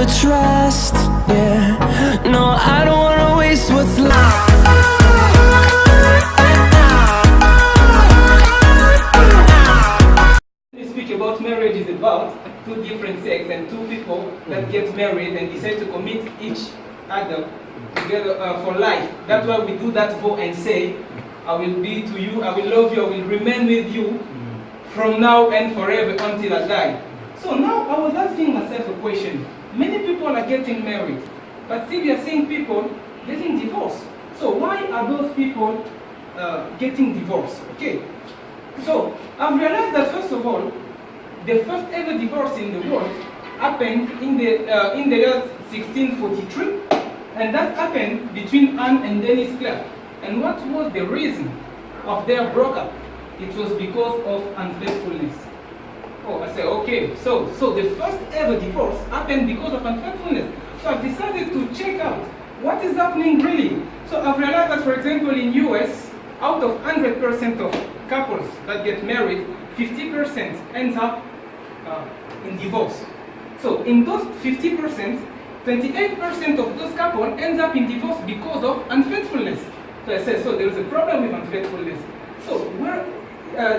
to trust. Yeah, no, I don't wanna waste what's left. We speak about marriage is about two different sex and two people that get married and decide to commit each other together for life. That's why we do that vow and say, I will be to you, I will love you, I will remain with you from now and forever until I die. So now I was asking myself a question. Many people are getting married, but still we are seeing people getting divorced. So why are those people getting divorced? Okay. So I've realized that first of all, the first ever divorce in the world happened in the year 1643, and that happened between Anne and Dennis Clark. And what was the reason of their breakup? It was because of unfaithfulness. Oh, I say, okay, so the first ever divorce happened because of unfaithfulness. So I've decided to check out what is happening really. So I've realized that, for example, in US, out of 100% of couples that get married, 50% ends up in divorce. So in those 50%, 28% of those couples ends up in divorce because of unfaithfulness. So I said, so there is a problem with unfaithfulness. So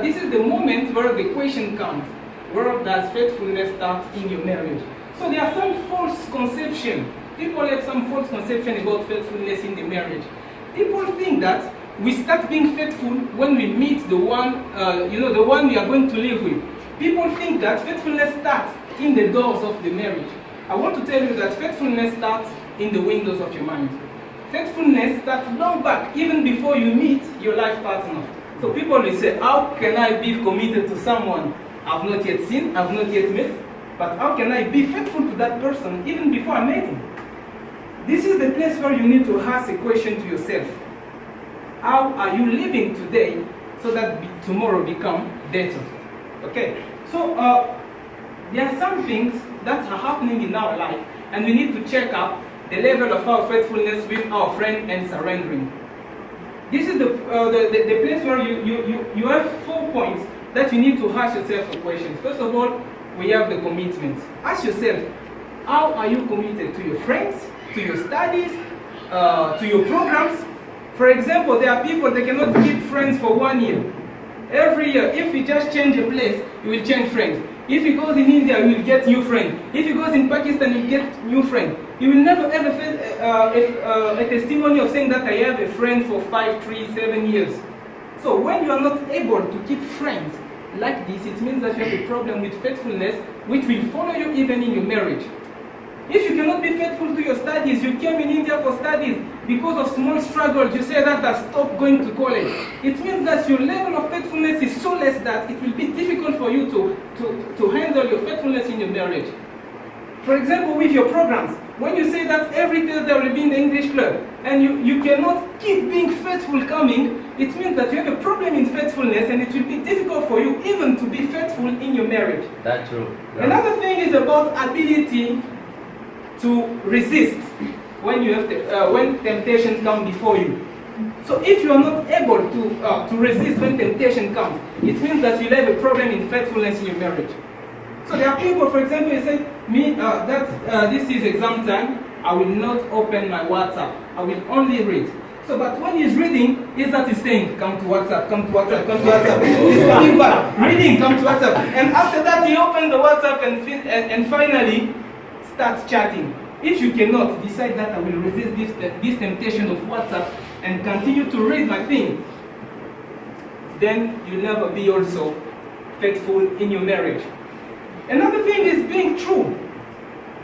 this is the moment where the question comes. Where does faithfulness start in your marriage? So there are some false conception. People have some false conception about faithfulness in the marriage. People think that we start being faithful when we meet the one, the one we are going to live with. People think that faithfulness starts in the doors of the marriage. I want to tell you that faithfulness starts in the windows of your mind. Faithfulness starts long back, even before you meet your life partner. So people will say, how can I be committed to someone I've not yet seen, I've not yet met, but how can I be faithful to that person even before I met him? This is the place where you need to ask a question to yourself. How are you living today so that tomorrow become better? Okay, so there are some things that are happening in our life, and we need to check up the level of our faithfulness with our friend and surrendering. This is the place where you have 4 points that you need to ask yourself a question. First of all, we have the commitment. Ask yourself, how are you committed to your friends, to your studies, to your programs? For example, there are people that cannot keep friends for 1 year. Every year, if you just change a place, you will change friends. If he goes in India, you will get new friends. If he goes in Pakistan, you will get new friends. You will never ever feel a testimony of saying that I have a friend for 5, 3, 7 years. So when you are not able to keep friends like this, it means that you have a problem with faithfulness, which will follow you even in your marriage. If you cannot be faithful to your studies, you came in India for studies, because of small struggles, you say that I stopped going to college. It means that your level of faithfulness is so less that it will be difficult for you to handle your faithfulness in your marriage. For example, with your programs, when you say that every Thursday I will be in the English club, and you cannot keep being faithful coming, it means that you have a problem in faithfulness, and it will be difficult for you even to be faithful in your marriage. That's true. Yeah. Another thing is about ability to resist when you have when temptations come before you. So if you are not able to resist when temptation comes, it means that you have a problem in faithfulness in your marriage. So there are people, for example, you say, this is exam time, I will not open my WhatsApp, I will only read. So, but when he's reading, is that he's saying, come to WhatsApp, come to WhatsApp, come to WhatsApp. He's coming back, reading, come to WhatsApp. And after that, he opens the WhatsApp and finally starts chatting. If you cannot decide that I will resist this temptation of WhatsApp and continue to read my thing, then you'll never be also faithful in your marriage. Another thing is being true.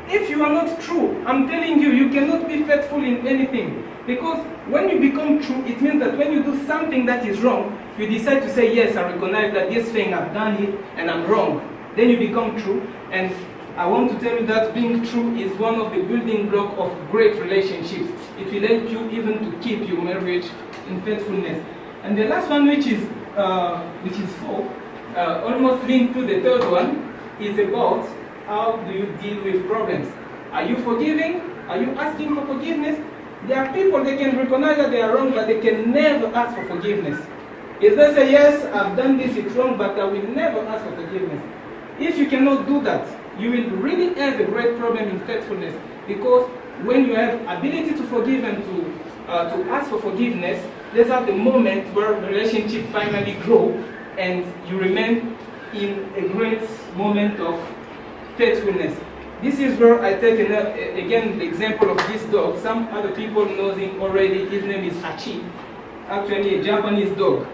If you are not true, I'm telling you, you cannot be faithful in anything. Because when you become true, it means that when you do something that is wrong, you decide to say, yes, I recognize that this thing, I've done it and I'm wrong. Then you become true. And I want to tell you that being true is one of the building blocks of great relationships. It will help you even to keep your marriage in faithfulness. And the last one, which is 4, almost linked to the third one, is about how do you deal with problems. Are you forgiving? Are you asking for forgiveness? There are people, they can recognize that they are wrong, but they can never ask for forgiveness. If they say, yes, I've done this, it's wrong, but I will never ask for forgiveness. If you cannot do that, you will really have a great problem in faithfulness, because when you have ability to forgive and to ask for forgiveness, these are the moment where relationship finally grow and you remain in a great moment of faithfulness. This is where I take again the example of this dog. Some other people know him already. His name is Hachi, actually a Japanese dog.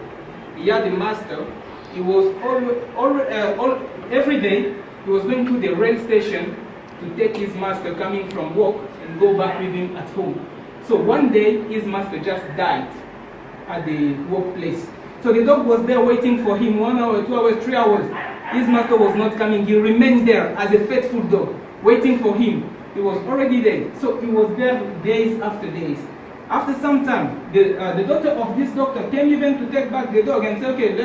He had a master. He was every day he was going to the rail station to take his master coming from work and go back with him at home. So one day his master just died at the workplace. So the dog was there waiting for him 1 hour, 2 hours, 3 hours. His master was not coming. He remained there as a faithful dog, waiting for him. He was already dead. So he was there days after days. After some time, the daughter of this doctor came even to take back the dog and said, okay,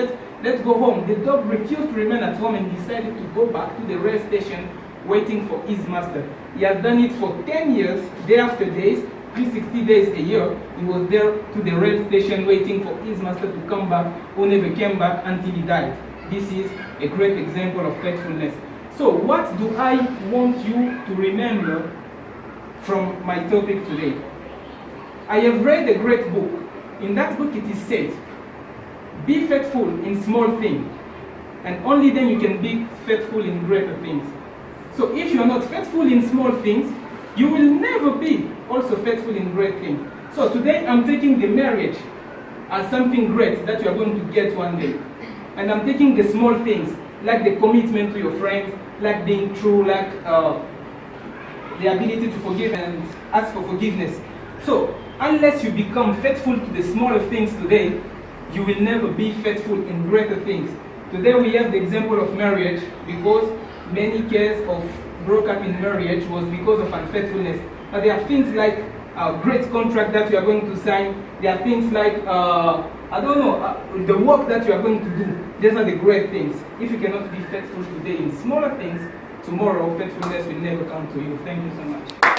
let's go home. The dog refused to remain at home and decided to go back to the rail station waiting for his master. He has done it for 10 years, day after day, 360 days a year. He was there to the rail station waiting for his master to come back, who never came back until he died. This is a great example of faithfulness. So what do I want you to remember from my topic today? I have read a great book. In that book it is said, be faithful in small things, and only then you can be faithful in greater things. So if you are not faithful in small things, you will never be also faithful in great things. So today I'm taking the marriage as something great that you are going to get one day. And I'm taking the small things, like the commitment to your friends, like being true, like the ability to forgive and ask for forgiveness. So unless you become faithful to the smaller things today, you will never be faithful in greater things. Today we have the example of marriage, because many cases of broke up in marriage was because of unfaithfulness. But there are things like a great contract that you are going to sign. There are things like, the work that you are going to do. These are the great things. If you cannot be faithful today in smaller things, tomorrow faithfulness will never come to you. Thank you so much.